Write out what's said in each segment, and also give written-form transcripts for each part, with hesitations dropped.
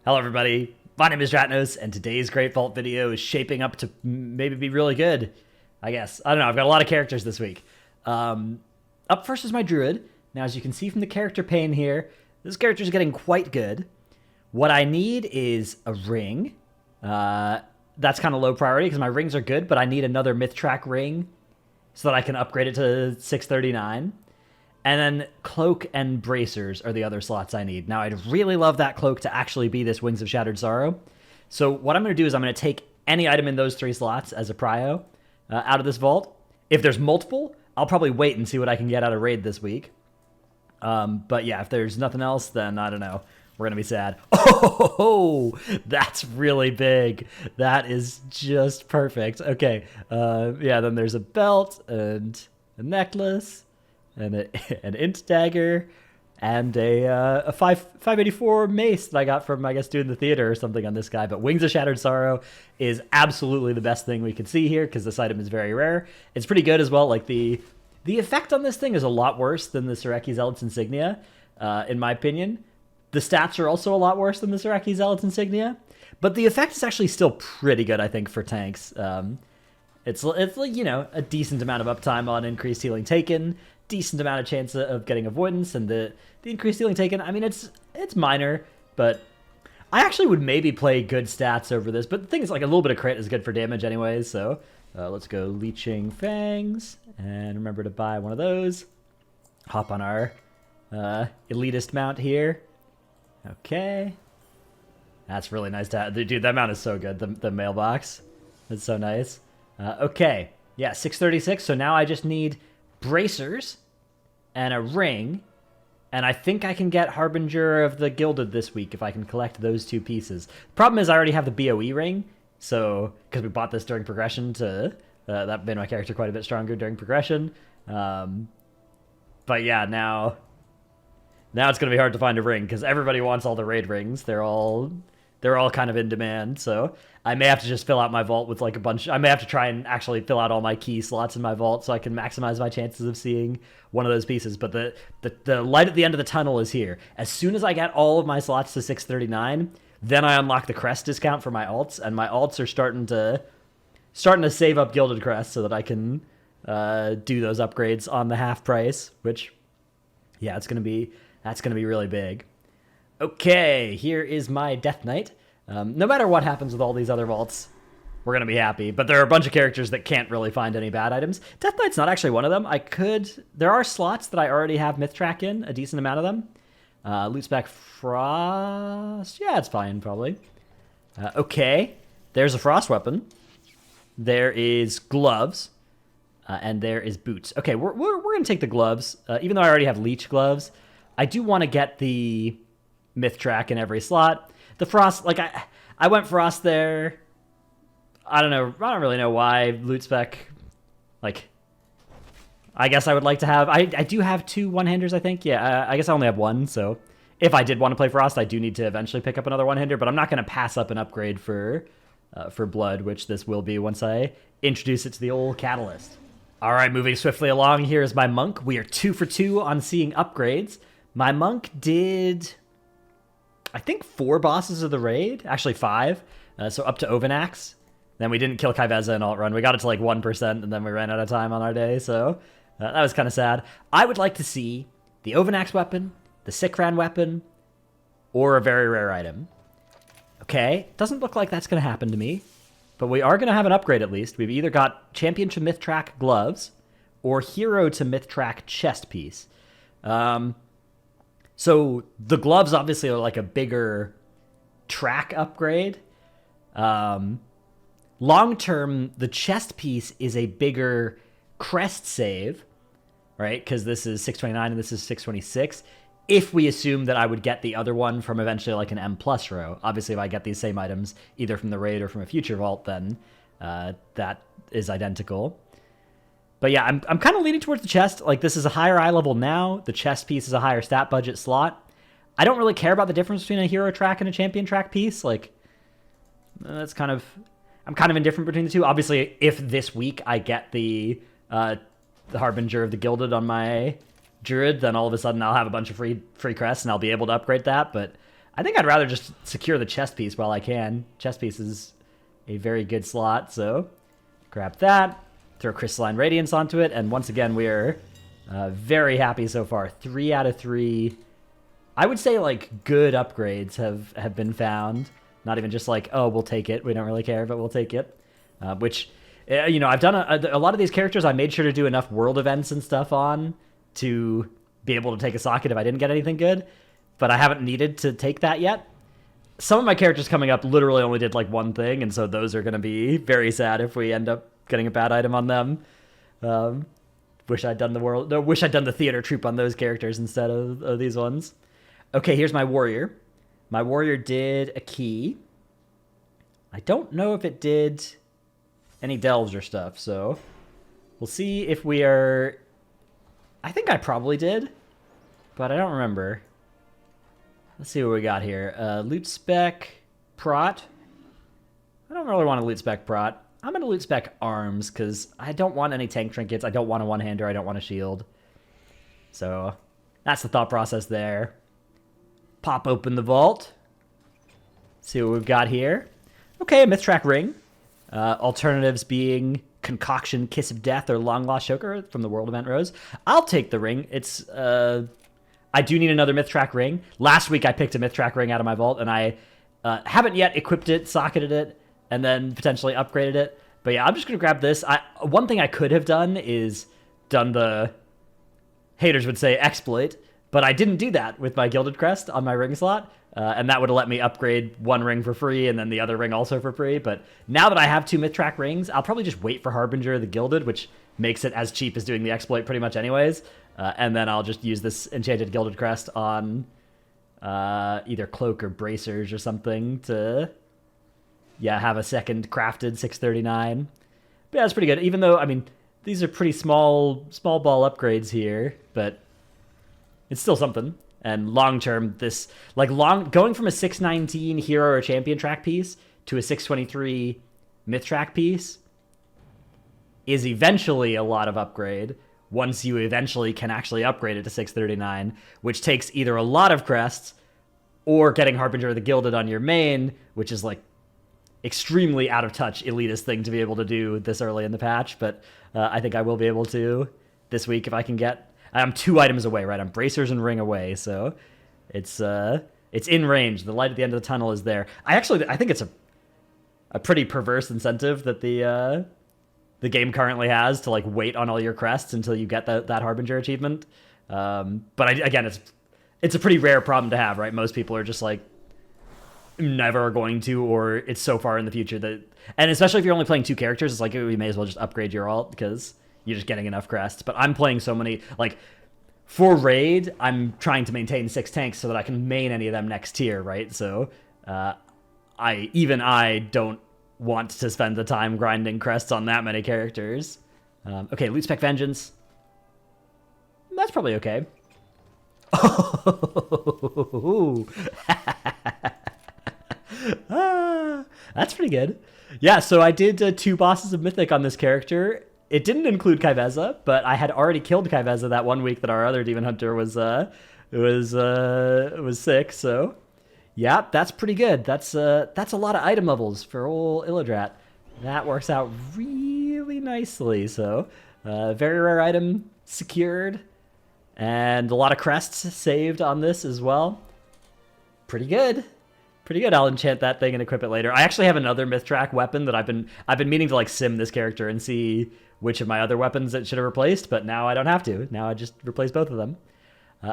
Hello everybody, my name is Dratnos, and today's Great Vault video is shaping up to maybe be really good, I guess. I don't know, I've got a lot of characters this week. Up first is my Druid. Now as you can see from the character pane here, this character is getting quite good. What I need is a ring. That's kind of low priority because my rings are good, but I need another myth track ring so that I can upgrade it to 639. And then Cloak and Bracers are the other slots I need. Now, I'd really love that Cloak to actually be this Wings of Shattered Sorrow. So what I'm going to do is I'm going to take any item in those three slots as a prio out of this vault. If there's multiple, I'll probably wait and see what I can get out of Raid this week. But yeah, if there's nothing else, then I don't know. We're going to be sad. Oh, that's really big. That is just perfect. Okay, yeah, then there's a belt and a necklace. And an int dagger, and a 584 mace that I got from, I guess, doing the theater or something on this guy. But Wings of Shattered Sorrow is absolutely the best thing we can see here because this item is very rare. It's pretty good as well. Like the effect on this thing is a lot worse than the Sareki Zealot's Insignia, in my opinion. The stats are also a lot worse than the Sareki Zealot's Insignia, but the effect is actually still pretty good, I think, for tanks. It's like, you know, a decent amount of uptime on increased healing taken, decent amount of chance of getting avoidance, and the increased healing taken, I mean, it's minor, but I actually would maybe play good stats over this, but the thing is, like, a little bit of crit is good for damage anyways, so let's go Leeching Fangs, and remember to buy one of those. Hop on our elitist mount here. Okay. That's really nice to have. Dude, that mount is so good, the mailbox. It's so nice. Okay, yeah, 636, so now I just need Bracers and a ring, and I think I can get Harbinger of the Gilded this week if I can collect those two pieces. Problem is I already have the BOE ring, so because we bought this during progression to that made my character quite a bit stronger during progression. But yeah, now it's gonna be hard to find a ring because everybody wants all the raid rings. They're all kind of in demand, so I may have to just fill out my vault with like a bunch. I may have to try and actually fill out all my key slots in my vault so I can maximize my chances of seeing one of those pieces. But the light at the end of the tunnel is here. As soon as I get all of my slots to 639, then I unlock the crest discount for my alts, and my alts are starting to save up Gilded Crest so that I can do those upgrades on the half price. Which, yeah, that's gonna be really big. Okay, here is my Death Knight. No matter what happens with all these other vaults, we're going to be happy. But there are a bunch of characters that can't really find any bad items. Death Knight's not actually one of them. There are slots that I already have Myth Track in, a decent amount of them. Loot Spec Frost. Yeah, it's fine, probably. Okay, there's a Frost weapon. There is gloves. And there is boots. Okay, we're going to take the gloves. Even though I already have Leech gloves, I do want to get the Myth Track in every slot. The Frost, like, I went Frost there. I don't know. I don't really know why. Loot Spec, like, I guess I would like to have. I do have two one-handers, I think. Yeah, I guess I only have one, so if I did want to play Frost, I do need to eventually pick up another one-hander, but I'm not going to pass up an upgrade for Blood, which this will be once I introduce it to the old Catalyst. All right, moving swiftly along, here is my Monk. We are 2 for 2 on seeing upgrades. My Monk did, I think, 4 bosses of the raid. Actually, 5. So up to Ovanax. Then we didn't kill Kaiveza in alt run. We got it to like 1%, and then we ran out of time on our day. So that was kind of sad. I would like to see the Ovanax weapon, the Sikran weapon, or a very rare item. Okay, doesn't look like that's going to happen to me. But we are going to have an upgrade at least. We've either got Champion to Myth Track gloves or Hero to Myth Track chest piece. So the gloves obviously are like a bigger track upgrade. Long term, the chest piece is a bigger crest save, right? Because this is 629 and this is 626. If we assume that I would get the other one from eventually like an M plus row. Obviously, if I get these same items either from the raid or from a future vault, then that is identical. But yeah, I'm kind of leaning towards the chest. Like, this is a higher eye level now. The chest piece is a higher stat budget slot. I don't really care about the difference between a hero track and a champion track piece. Like, that's kind of... I'm kind of indifferent between the two. Obviously, if this week I get the Harbinger of the Gilded on my Druid, then all of a sudden I'll have a bunch of free crests and I'll be able to upgrade that. But I think I'd rather just secure the chest piece while I can. Chest piece is a very good slot, so grab that, throw Crystalline Radiance onto it, and once again, we are very happy so far. 3 out of 3. I would say, like, good upgrades have been found. Not even just like, oh, we'll take it. We don't really care, but we'll take it. Which, you know, I've done a lot of these characters. I made sure to do enough world events and stuff on to be able to take a socket if I didn't get anything good. But I haven't needed to take that yet. Some of my characters coming up literally only did like one thing, and so those are going to be very sad if we end up getting a bad item on them. Wish I'd done the theater troupe on those characters instead of these ones. Okay, here's my warrior. My warrior did a key. I don't know if it did any delves or stuff, so we'll see if we are... I think I probably did, but I don't remember. Let's see what we got here. Loot spec prot. I don't really want to loot spec prot. I'm going to loot spec arms because I don't want any tank trinkets. I don't want a one-hander. I don't want a shield. So that's the thought process there. Pop open the vault. See what we've got here. Okay, a Mythtrack ring. Alternatives being Concoction, Kiss of Death, or Long Lost Choker from the World Event Rose. I'll take the ring. It's... I do need another Mythtrack ring. Last week I picked a Mythtrack ring out of my vault, and I haven't yet equipped it, socketed it, and then potentially upgraded it. But yeah, I'm just going to grab this. One thing I could have done is done the, haters would say, exploit, but I didn't do that with my Gilded Crest on my ring slot, and that would have let me upgrade one ring for free and then the other ring also for free. But now that I have 2 Mythtrack rings, I'll probably just wait for Harbinger of the Gilded, which makes it as cheap as doing the exploit pretty much anyways. And then I'll just use this Enchanted Gilded Crest on either Cloak or Bracers or something to, yeah, have a second crafted 639. But yeah, that's pretty good. Even though, I mean, these are pretty small ball upgrades here, but it's still something. And long term, this, like, going from a 619 hero or champion track piece to a 623 myth track piece is eventually a lot of upgrade. Once you eventually can actually upgrade it to 639, which takes either a lot of crests or getting Harbinger of the Gilded on your main, which is like extremely out of touch elitist thing to be able to do this early in the patch. But I think I will be able to this week if I can get... I'm 2 items away, right? I'm Bracers and Ring away, so it's in range. The light at the end of the tunnel is there. I think it's a pretty perverse incentive that the game currently has to like wait on all your crests until you get that Harbinger achievement. But again, it's a pretty rare problem to have, right? Most people are just like never going to, or it's so far in the future that, and especially if you're only playing 2 characters, it's like we may as well just upgrade your alt because you're just getting enough crests. But I'm playing so many, like for raid, I'm trying to maintain 6 tanks so that I can main any of them next tier, right? So I don't want to spend the time grinding crests on that many characters. Okay, loot spec vengeance. That's probably okay. That's pretty good. Yeah, so I did 2 bosses of Mythic on this character. It didn't include Kaiveza, but I had already killed Kaiveza that one week that our other Demon Hunter was sick, so... Yeah, that's pretty good. That's a lot of item levels for old Illidrat. That works out really nicely. So, very rare item secured, and a lot of crests saved on this as well. Pretty good. Pretty good. I'll enchant that thing and equip it later. I actually have another Mythtrack weapon that I've been meaning to like sim this character and see which of my other weapons it should have replaced, but now I don't have to. Now I just replace both of them.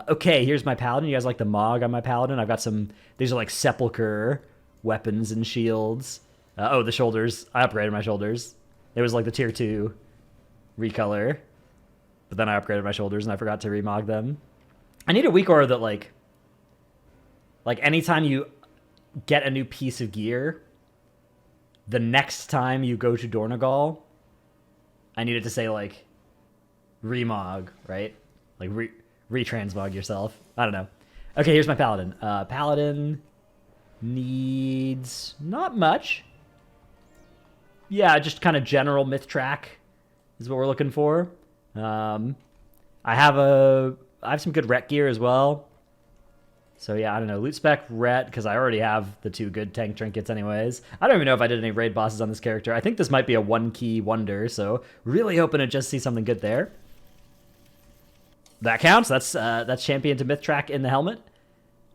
Okay, here's my Paladin. You guys like the Mog on my Paladin? I've got some... These are like Sepulcher weapons and shields. Oh, the shoulders. I upgraded my shoulders. It was like the tier 2 recolor. But then I upgraded my shoulders and I forgot to remog them. I need a weak aura that like anytime you get a new piece of gear, the next time you go to Dornogal, I need it to say like remog, right? Like retransmog yourself. I don't know. Okay, here's my Paladin. Paladin needs not much. Yeah, just kind of general myth track is what we're looking for. I have some good rec gear as well. So yeah, I don't know. Loot spec ret, because I already have the 2 good tank trinkets anyways. I don't even know if I did any raid bosses on this character. I think this might be a 1-key wonder, so really hoping to just see something good there. That counts. That's champion to myth track in the helmet.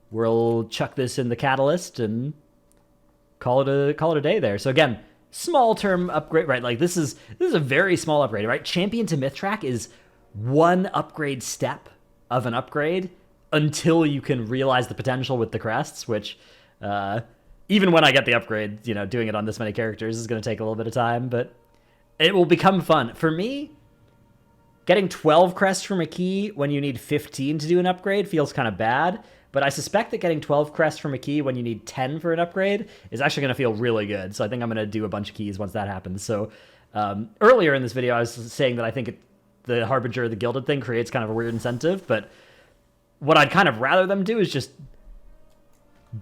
We'll chuck this in the catalyst and call it a day there. So again, small term upgrade, right? Like this is a very small upgrade, right? Champion to myth track is 1 upgrade step of an upgrade until you can realize the potential with the crests, which even when I get the upgrade, you know, doing it on this many characters is going to take a little bit of time, but it will become fun. For me, getting 12 crests from a key when you need 15 to do an upgrade feels kind of bad, but I suspect that getting 12 crests from a key when you need 10 for an upgrade is actually going to feel really good. So I think I'm going to do a bunch of keys once that happens. So earlier in this video, I was saying that I think the Harbinger of the Gilded thing creates kind of a weird incentive, but what I'd kind of rather them do is just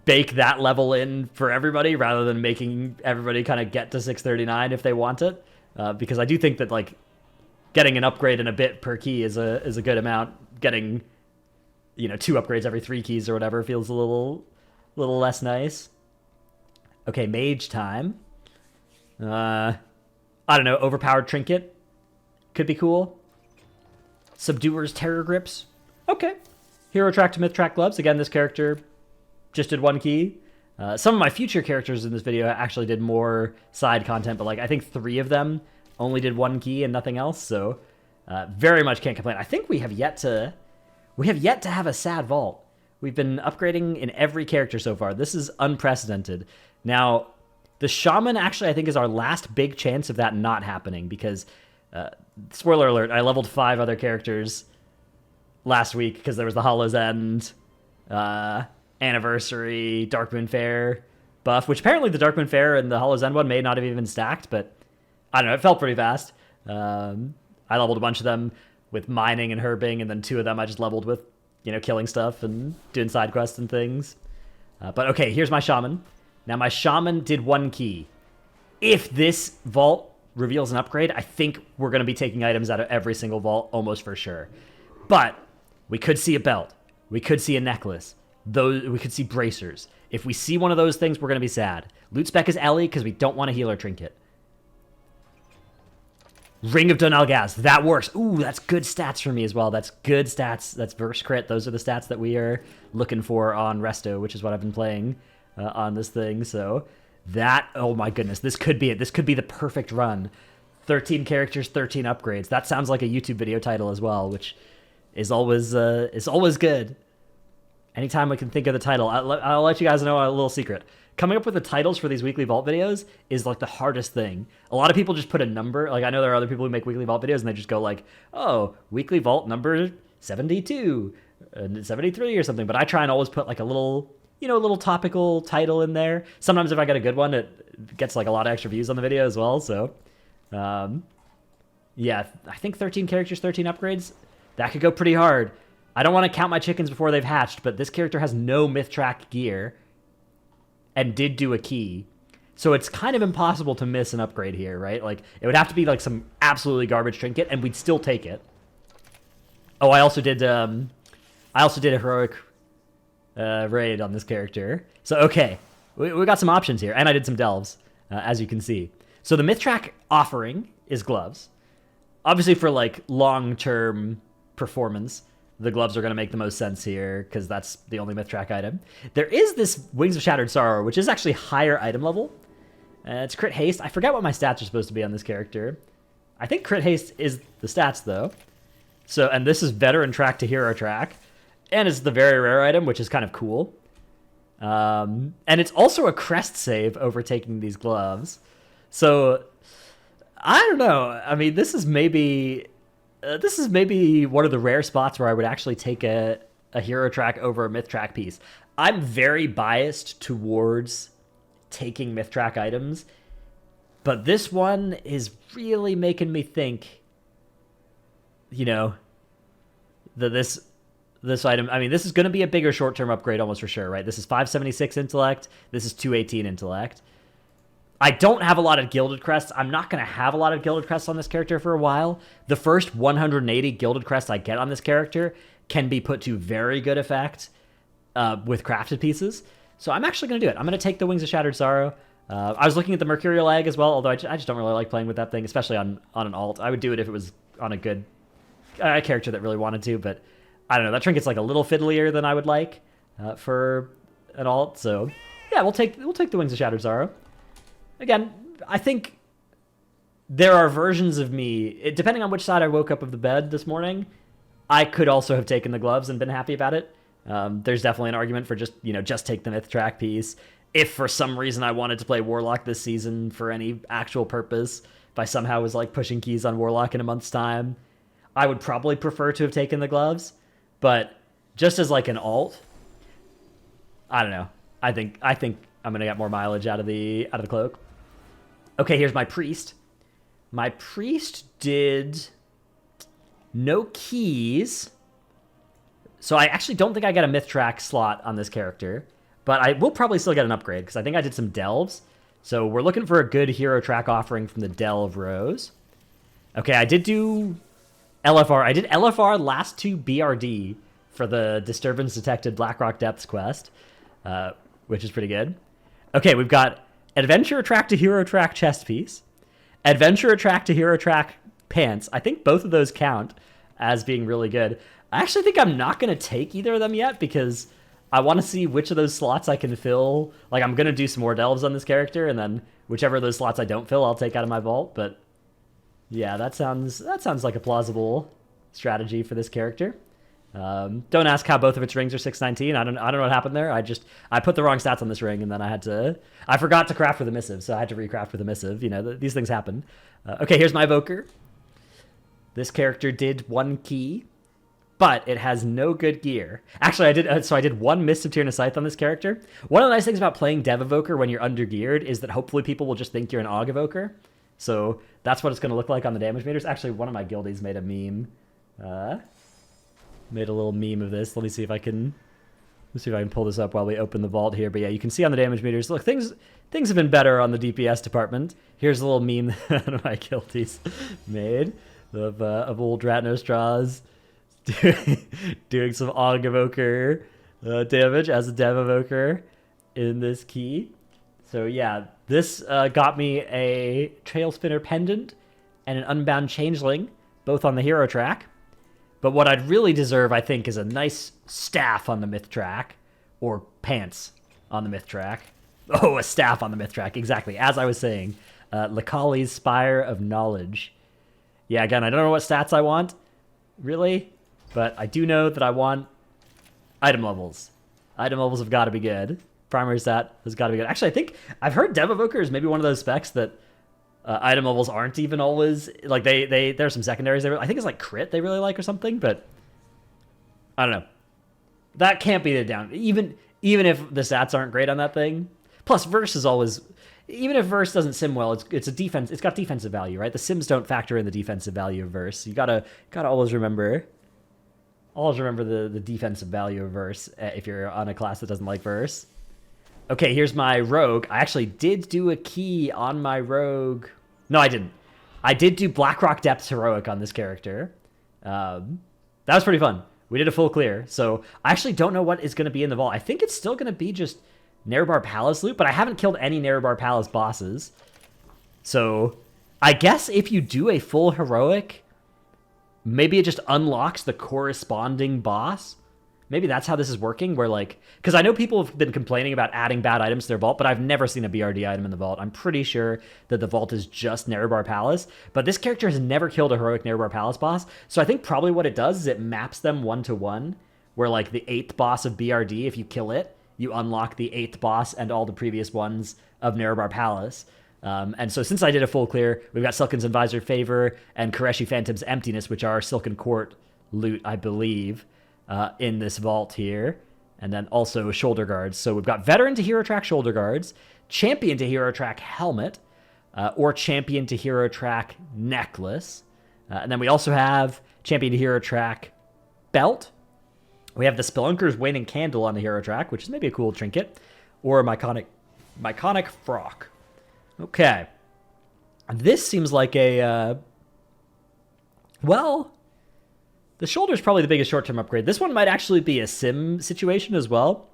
bake that level in for everybody rather than making everybody kind of get to 639 if they want it. Because I do think that like getting an upgrade and a bit per key is a good amount. Getting, you know, 2 upgrades every 3 keys or whatever feels a little less nice. Okay, mage time. I don't know, overpowered trinket could be cool. Subduer's terror grips. Okay. Hero track to myth track gloves. Again, this character just did 1 key. Some of my future characters in this video actually did more side content, but like I think 3 of them only did 1 key and nothing else. So very much can't complain. I think we have yet to have a sad vault. We've been upgrading in every character so far. This is unprecedented. Now, the Shaman actually I think is our last big chance of that not happening because spoiler alert, I leveled 5 other characters last week because there was the Hollow's End anniversary Darkmoon Fair buff, which apparently the Darkmoon Fair and the Hollow's End one may not have even stacked, but I don't know, it felt pretty fast. I leveled a bunch of them with mining and herbing, and then 2 of them I just leveled with, you know, killing stuff and doing side quests and things. But okay, here's my Shaman. Now my Shaman did 1 key. If this vault reveals an upgrade, I think we're going to be taking items out of every single vault almost for sure. But we could see a belt. We could see a necklace. We could see bracers. If we see one of those things, we're going to be sad. Loot spec is Ellie because we don't want a healer trinket. Ring of Donalgaz. That works. Ooh, that's good stats for me as well. That's good stats. That's verse crit. Those are the stats that we are looking for on Resto, which is what I've been playing on this thing. So that, oh my goodness, this could be it. This could be the perfect run. 13 characters, 13 upgrades. That sounds like a YouTube video title as well, which is always good. Anytime I can think of the title, I'll let you guys know a little secret. Coming up with the titles for these weekly vault videos is like the hardest thing. A lot of people just put a number. Like I know there are other people who make weekly vault videos and they just go like, oh, weekly vault number 72, 73 or something. But I try and always put like a little, you know, a little topical title in there. Sometimes if I get a good one, it gets like a lot of extra views on the video as well. So, yeah, I think 13 characters, 13 upgrades. That could go pretty hard. I don't want to count my chickens before they've hatched, but this character has no myth track gear and did do a key. So it's kind of impossible to miss an upgrade here, right? Like, it would have to be like some absolutely garbage trinket, and we'd still take it. Oh, I also did a heroic raid on this character. So, okay, we got some options here, and I did some delves, as you can see. So the myth track offering is gloves. Obviously, for like long-term performance, the gloves are going to make the most sense here because that's the only myth track item. There is this Wings of Shattered Sorrow, which is actually higher item level. It's crit haste. I forget what my stats are supposed to be on this character. I think crit haste is the stats though. So, and this is veteran track to hero track, and it's the very rare item, which is kind of cool. And it's also a crest save overtaking these gloves. So I don't know. I mean, this is maybe one of the rare spots where I would actually take a hero track over a myth track piece. I'm very biased towards taking myth track items, but this one is really making me think, you know, that this item, I mean, this is going to be a bigger short-term upgrade almost for sure, right? This is 576 intellect. This is 218 intellect. I don't have a lot of Gilded Crests. I'm not going to have a lot of Gilded Crests on this character for a while. The first 180 Gilded Crests I get on this character can be put to very good effect. with crafted pieces. So I'm actually going to do it. I'm going to take the Wings of Shattered Sorrow. I was looking at the Mercurial Egg as well, although I just don't really like playing with that thing, especially on an alt. I would do it if it was on a good character that really wanted to, but I don't know. That trinket's like a little fiddlier than I would like for an alt. So yeah, we'll take the Wings of Shattered Sorrow. Again, I think there are versions of me, depending on which side I woke up of the bed this morning, I could also have taken the gloves and been happy about it. There's definitely an argument for just take the Myth Track piece. If for some reason I wanted to play Warlock this season for any actual purpose, if I somehow was like pushing keys on Warlock in a month's time, I would probably prefer to have taken the gloves. But just as like an alt, I don't know. I think I'm gonna get more mileage out of the cloak. Okay, here's my priest. My priest did no keys. So I actually don't think I got a Myth Track slot on this character, but I will probably still get an upgrade because I think I did some delves. So we're looking for a good hero track offering from the Delve Rose. Okay, I did do LFR. I did LFR last 2 BRD for the Disturbance Detected Blackrock Depths quest, which is pretty good. Okay, we've got Adventure Track to Hero Track chest piece, Adventure Track to Hero Track pants. I think both of those count as being really good. I actually think I'm not going to take either of them yet because I want to see which of those slots I can fill. Like, I'm going to do some more delves on this character, and then whichever of those slots I don't fill, I'll take out of my vault. But yeah, that sounds like a plausible strategy for this character. Don't ask how both of its rings are 619. I don't know what happened there. I put the wrong stats on this ring, and then I forgot to craft with a missive, so I had to recraft with a missive. These things happen. Okay, here's my Evoker. This character did 1 key, but it has no good gear. Actually, I did 1 Mist of Tyrannus Scythe on this character. One of the nice things about playing Dev Evoker when you're under-geared is that hopefully people will just think you're an Aug Evoker. So that's what it's going to look like on the damage meters. Actually, one of my guildies made a meme. Made a little meme of this. Let me see if I can pull this up while we open the vault here. But yeah, you can see on the damage meters. Look, things have been better on the DPS department. Here's a little meme that one of my guildies made of old Dratnostraws doing some Aug Evoker damage as a Dev Evoker in this key. So yeah, this got me a Trail Spinner Pendant and an Unbound Changeling, both on the hero track. But what I'd really deserve, I think, is a nice staff on the Myth Track, or pants on the Myth Track. Oh, a staff on the Myth Track, exactly. As I was saying, Lakali's Spire of Knowledge. Yeah, again, I don't know what stats I want, really, but I do know that I want item levels. Item levels have got to be good. Primary stat has got to be good. Actually, I think I've heard Dev Evoker is maybe one of those specs that item levels aren't even always like there's some secondaries I think it's like crit they really like or something, but I don't know. That can't be the down. Even if the stats aren't great on that thing. Plus, verse is always, even if verse doesn't sim well, it's a defense. It's got defensive value, right? The sims don't factor in the defensive value of verse. You gotta always remember the defensive value of verse if you're on a class that doesn't like verse. Okay, here's my rogue. I actually did do a key on my rogue. No, I didn't. I did do Blackrock Depths Heroic on this character. That was pretty fun. We did a full clear. So I actually don't know what is going to be in the vault. I think it's still going to be just Nerebar Palace loot, but I haven't killed any Nerebar Palace bosses. So I guess if you do a full heroic, maybe it just unlocks the corresponding boss. Maybe that's how this is working, where like, because I know people have been complaining about adding bad items to their vault, but I've never seen a BRD item in the vault. I'm pretty sure that the vault is just Nerebar Palace, but this character has never killed a heroic Nerebar Palace boss, so I think probably what it does is it maps them 1-to-1, where like the 8th boss of BRD, if you kill it, you unlock the 8th boss and all the previous ones of Nerebar Palace. And so since I did a full clear, we've got Silken's Advisor Favor and Koreshi Phantom's Emptiness, which are Silken Court loot, I believe, in this vault here. And then also Shoulder Guards. So we've got Veteran to Hero Track Shoulder Guards, Champion to Hero Track Helmet, or Champion to Hero Track Necklace. And then we also have Champion to Hero Track Belt. We have the Spelunker's Waning Candle on the Hero Track, which is maybe a cool trinket, or a Myconic Frock. Okay. This seems like a, well, The shoulder is probably the biggest short-term upgrade. This one might actually be a sim situation as well.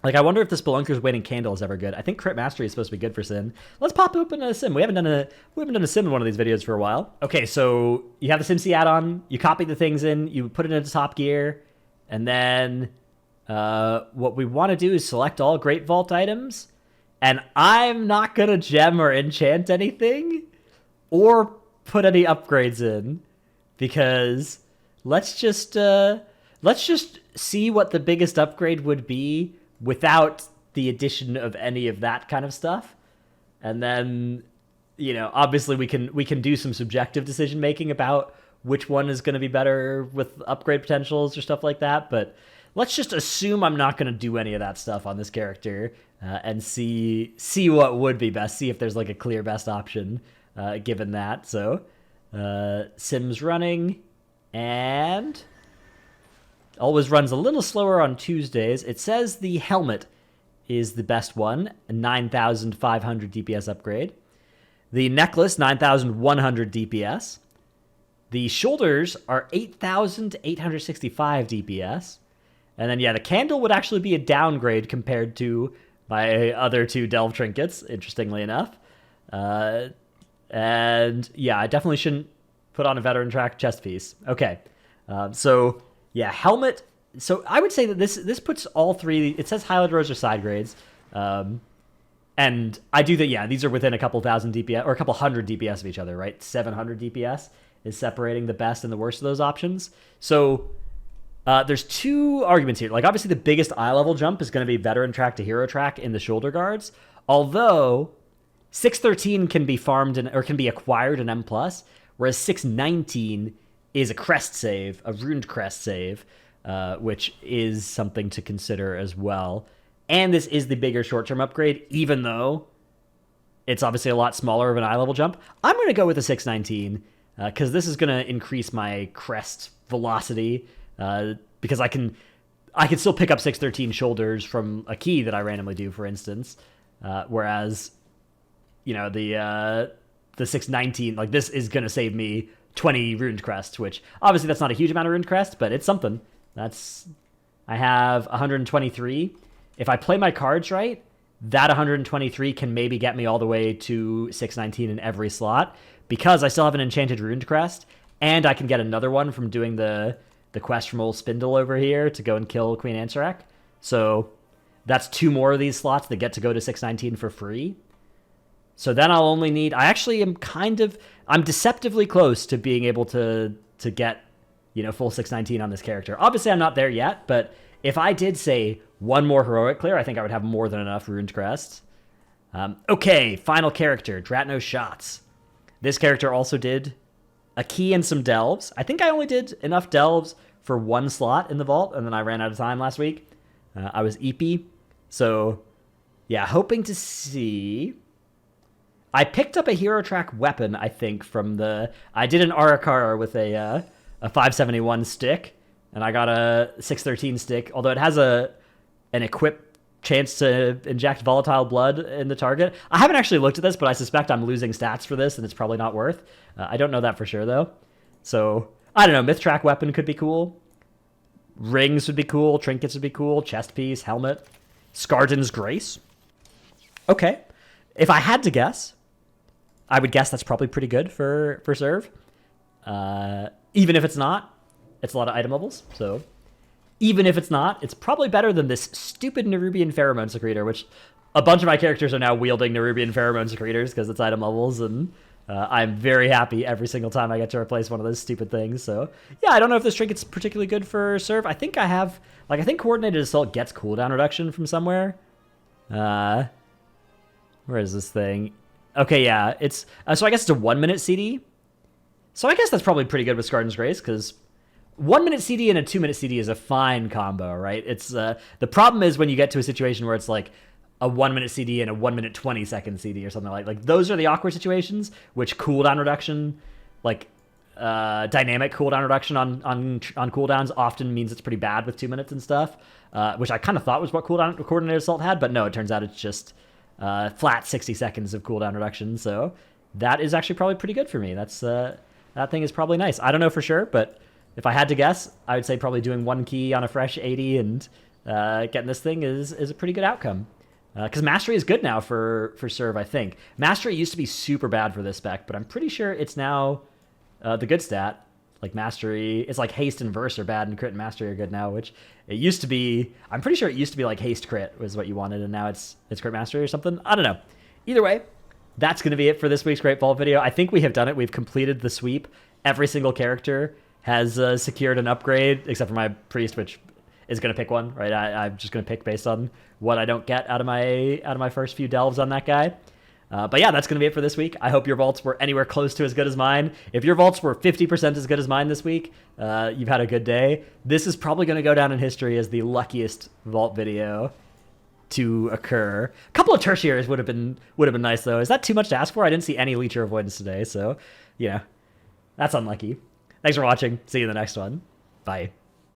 Like, I wonder if the Spelunker's Waning Candle is ever good. I think Crit Mastery is supposed to be good for sim. Let's pop open a sim. We haven't done a sim in one of these videos for a while. Okay, so you have the SimC add-on. You copy the things in. You put it into top gear. And then what we want to do is select all Great Vault items. And I'm not going to gem or enchant anything or put any upgrades in, because let's just see what the biggest upgrade would be without the addition of any of that kind of stuff. And then, you know, obviously we can do some subjective decision making about which one is going to be better with upgrade potentials or stuff like that, but let's just assume I'm not going to do any of that stuff on this character, and see what would be best, see if there's like a clear best option given that. So Sim's running, and always runs a little slower on Tuesdays. It says the helmet is the best one, a 9,500 DPS upgrade. The necklace, 9,100 DPS. The shoulders are 8,865 DPS. And then, yeah, the candle would actually be a downgrade compared to my other two Delve trinkets, interestingly enough. And, yeah, I definitely shouldn't put on a veteran track chest piece. Okay, so, yeah, helmet. So I would say that this puts all three. It says highlight rows are side grades. And I do that, yeah, these are within a couple thousand DPS, or a couple hundred DPS of each other, right? 700 DPS is separating the best and the worst of those options. So there's two arguments here. Like, obviously, the biggest eye level jump is going to be veteran track to hero track in the shoulder guards. Although 613 can be farmed or can be acquired in M+, whereas 619 is a crest save, a ruined crest save, which is something to consider as well. And this is the bigger short-term upgrade, even though it's obviously a lot smaller of an eye level jump. I'm going to go with a 619 because this is going to increase my crest velocity. Because I can still pick up 613 shoulders from a key that I randomly do, for instance. Whereas, you know, the 619, like, this is going to save me 20 ruined crests, which obviously that's not a huge amount of ruined crest, but it's something. I have 123. If I play my cards right, that 123 can maybe get me all the way to 619 in every slot, because I still have an enchanted ruined crest, and I can get another one from doing the quest from Old Spindle over here to go and kill Queen Ansarek. So that's two more of these slots that get to go to 619 for free. So then I'll only need... I'm deceptively close to being able to get, you know, full 619 on this character. Obviously, I'm not there yet, but if I did, say, one more heroic clear, I think I would have more than enough ruined crests. Okay, final character, Dratno Shots. This character also did a key and some delves. I think I only did enough delves for one slot in the vault, and then I ran out of time last week. I was EP. So, yeah, hoping to see... I picked up a hero track weapon, I think, from the... I did an Arakara with a 571 stick, and I got a 613 stick, although it has an equip chance to inject volatile blood in the target. I haven't actually looked at this, but I suspect I'm losing stats for this, and it's probably not worth. I don't know that for sure, though. So, I don't know. Myth track weapon could be cool. Rings would be cool. Trinkets would be cool. Chest piece, helmet. Skarden's Grace. Okay. If I had to guess, I would guess that's probably pretty good for serve. Even if it's not, it's a lot of item levels. So, even if it's not, it's probably better than this stupid Nerubian Pheromone Secretor, which a bunch of my characters are now wielding Nerubian Pheromone Secretors because it's item levels, and I'm very happy every single time I get to replace one of those stupid things. So, yeah, I don't know if this trinket's particularly good for serve. I think I think Coordinated Assault gets cooldown reduction from somewhere. Where is this thing? Okay, yeah, it's... so I guess it's a 1-minute CD. So I guess that's probably pretty good with Skarden's Grace, because 1-minute CD and a 2-minute CD is a fine combo, right? It's the problem is when you get to a situation where it's like a 1-minute CD and a 1-minute 20-second CD or something like those are the awkward situations, which cooldown reduction, like dynamic cooldown reduction on cooldowns often means it's pretty bad with 2 minutes and stuff, which I kind of thought was what Coordinated Assault had, but no, it turns out it's just flat 60 seconds of cooldown reduction. So that is actually probably pretty good for me. That thing is probably nice. I don't know for sure, but if I had to guess, I would say probably doing 1 key on a fresh 80 and getting this thing is a pretty good outcome. Because Mastery is good now for Serve, I think. Mastery used to be super bad for this spec, but I'm pretty sure it's now the good stat. Like Mastery, it's like Haste and Verse are bad, and Crit and Mastery are good now, which it used to be. I'm pretty sure it used to be like Haste Crit was what you wanted, and now it's Crit Mastery or something. I don't know. Either way, that's going to be it for this week's Great Vault video. I think we have done it. We've completed the sweep. Every single character has secured an upgrade, except for my Priest, which is going to pick one, right? I'm just going to pick based on what I don't get out of my first few delves on that guy. But yeah, that's going to be it for this week. I hope your vaults were anywhere close to as good as mine. If your vaults were 50% as good as mine this week, you've had a good day. This is probably going to go down in history as the luckiest vault video to occur. A couple of tertiaries would have been nice though. Is that too much to ask for? I didn't see any Leecher Avoidance today, so that's unlucky. Thanks for watching. See you in the next one. Bye.